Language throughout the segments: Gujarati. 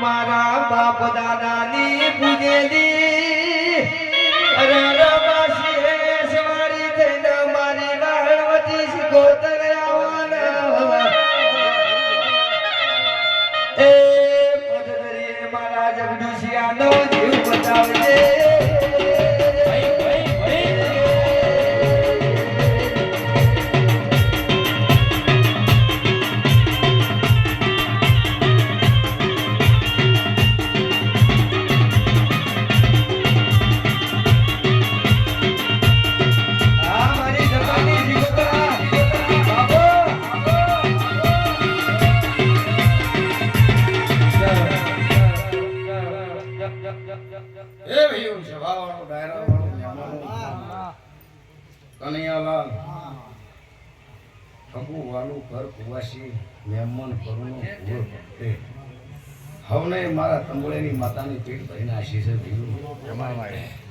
મારા બાપ દાદાની પૂજેલી રમાસી સવારી થઈને મારી રાહવતી શીખોતર આવવાના એ પદરીએ મારા જગદીશિયાનો જીવ બચાવજે કનૈયાલાલ ખબુ વાલું ઘર કુવાસી મહેમાન કરુણો ભૂલ ભક્તે હવને મારા તંબોળેની માતાની પીઠ ભરીને આશીષ દીધું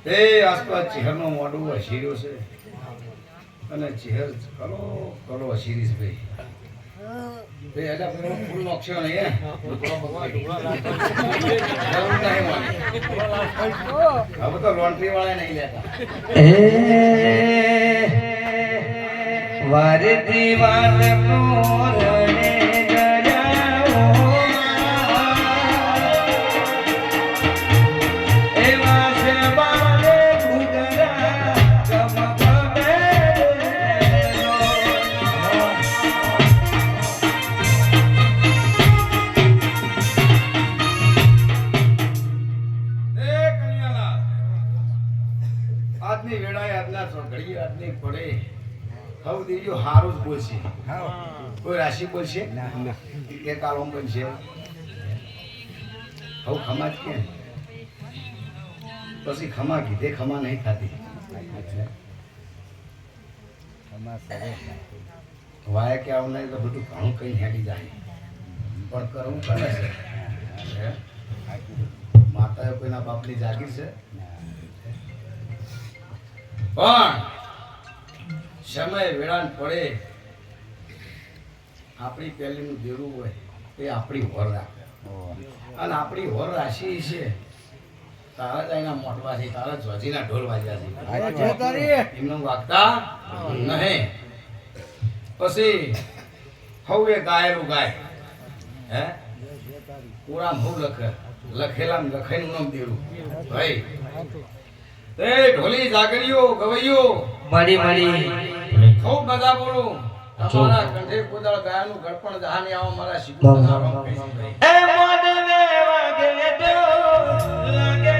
તે આસપાસ ચહેરનો મોઢું હસીર્યો છે અને ચહેર કલો કલો હસીરીશ ભાઈ તે એડા પેલો ફૂલ નોક્ષ્યો નહીં હવે તો લોન્ડ્રી વાળા નહીં લેતા વારતી વાર કોરણે ગજાઓ એવા છે બાલે ઘુગરા ચમકવે આજની વેળાએ આજના ઘડી આજની પડે હવે દીજો હારું જ બોલશે કોઈ રાશિ બોલશે કે કાલોમ બનશે હવે ખમા જ કે પછી ખમા કીધે ખમા નહીં ખાતી વાય કે આવું નહીં તો બધું ઘણું કઈ હેડી જાય પણ કરવું કરે છે માતાએ કોઈના બાપની જાગીર છે પણ સમય વેળાન પડે આપણી પહેલીનું દેવું હોય એ આપણી હોર રાખે અને આપણી હોર રાશિ છે તારા જ એના મોટવા છે તારા જ્વાજીના ઢોલ વાજ્યા છે એમને વાગતા નહીં પછી હવે ગાયેલું ગાય હે પૂરા હું લખેલા લખાઈનું નામ દેવું ભાઈ એ ઢોલી જાગરીઓ ગવૈયો મળી ખૂબ બધા બોલું તમારા કંઠે કોદળ ગાયાનું ગળપણ જહાની આવો મારા શિકોતરના રોમ કહીશું ભાઈ એ મોડવે વાગે તો લાગે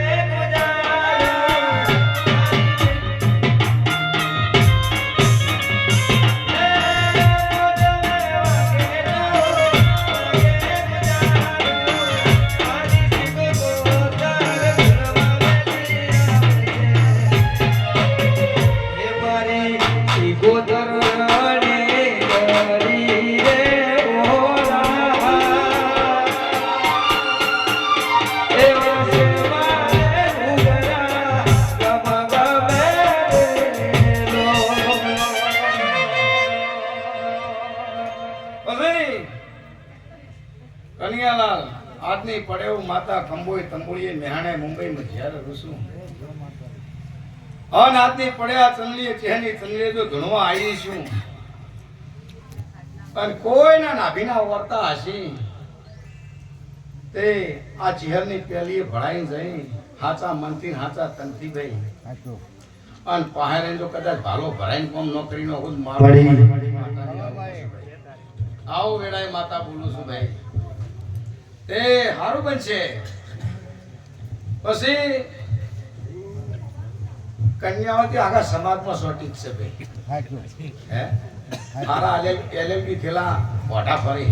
કનૈયાલાલ આજની પડેવું માતા કંબોઈ તંબોળીએ મેહાણે મુંબઈમાં જ્યારે રૂસું અન આજની પડ્યા ચંદલીએ ચહેની ચંદલીએ જો ધણવા આવી છું અને કોઈના નાભીના વર્તા હસી તે આ ચહેરની પહેલીએ ભળાઈ જઈ હાચા મનથી હાચા તનથી ગઈ અને પહારે જો કદાચ ભાલો ભરાઈને કોમ નોકરીનો ખુદ મારો આવો વેળાએ માતા બોલું છું ભાઈ તે હારું બનશે પછી કન્યાવતી આખા સમાજમાં સોટી છે ભાઈ હે મારા એલએલબી થેલા મોઢા ફરી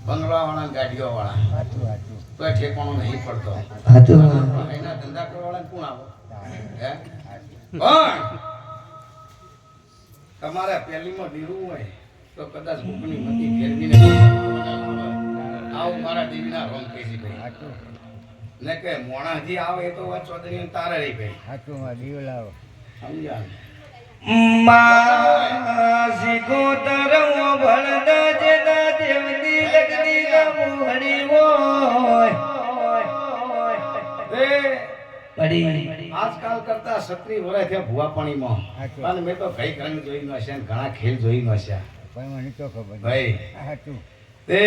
બંગલા વાળા ગાડીઓ વાળા તો ઠેકાણો નહીં પડતો એના ધંધા કરવા વાળા કોણ આવો હે પણ તમારે પહેલીમાં દીરું હોય તો કદાચ ભૂખની મતી ફેરવીને આવું મારા દેવીના રોમ કહી છે ભાઈ ને કે મોણાજી આવે એ તો વાત ચોધરી તારે રહી ભાઈ સાચું માં દીવ લાવો સમજ્યા માસી કોતરવો ભળદ જેના દેવની લગની મોહણી હોય પડી આજકાલ કરતા 36 વર્ષ થયા ભુવાપણીમાં. અને મેં તો કઈ રંગ જોઈ ન છે ને ઘણા ખેલ જોઈ ન છે ભાઈ. તે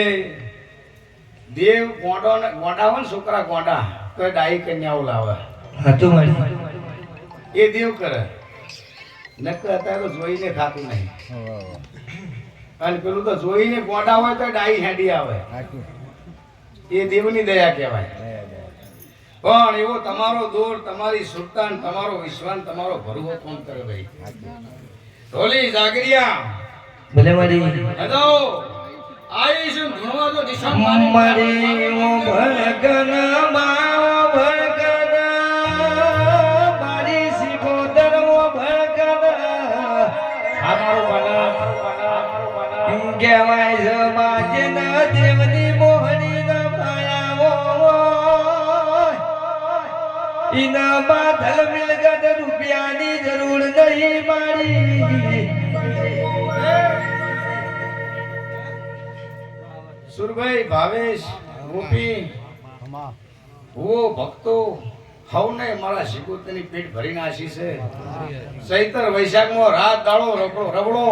દેવ ગોંડા હોય ને છોકરા ગોંડા તો એ ડાઈ કન્યાઓ લાવે હતું મારી એ દેવ કરે નકર અત્યારે તો જોઈને ખાતું નહીં. અને પેલું તો જોઈને ગોંડા હોય તો ડાઈ હેડી આવે એ દેવની દયા કહેવાય. પણ એવો તમારો દોર તમારી સુલતાન તમારો વિશ્વાન તમારો ભરવો કોણ કરે ભાઈ. ઢોલી જાગરિયા ભલે મારી હેલો આઈશું ધૂણવા તો દિશા મારી ઓ ભળકન માવ ભળકન મારી સિકોદર ઓ ભળકન અમારો બના કહેવાય સમાજના દેવની મોહની ના માયાઓ ઇના બાદલ મિલગત રૂપિયાની જરૂર નહીં મારી. સુરભાઈ ભાવેશ ગોપી ઓ ભક્તો હવને મારા શિકોતની પેટ ભરીને આશી છે. ચૈત્ર વૈશાખમાં રાત દાડો રબડો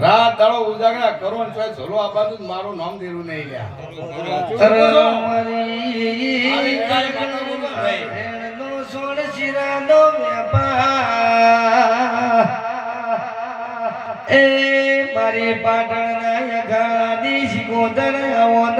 રાત દાડો ઉજાગરા કરો ને ચોય ઝોલો આ બાજુ જ મારું નામ દેરું નહીં લ્યા. સોળ શિરાનો વેપાર એ મારી પાટણના યગાની શિકોદર આવોન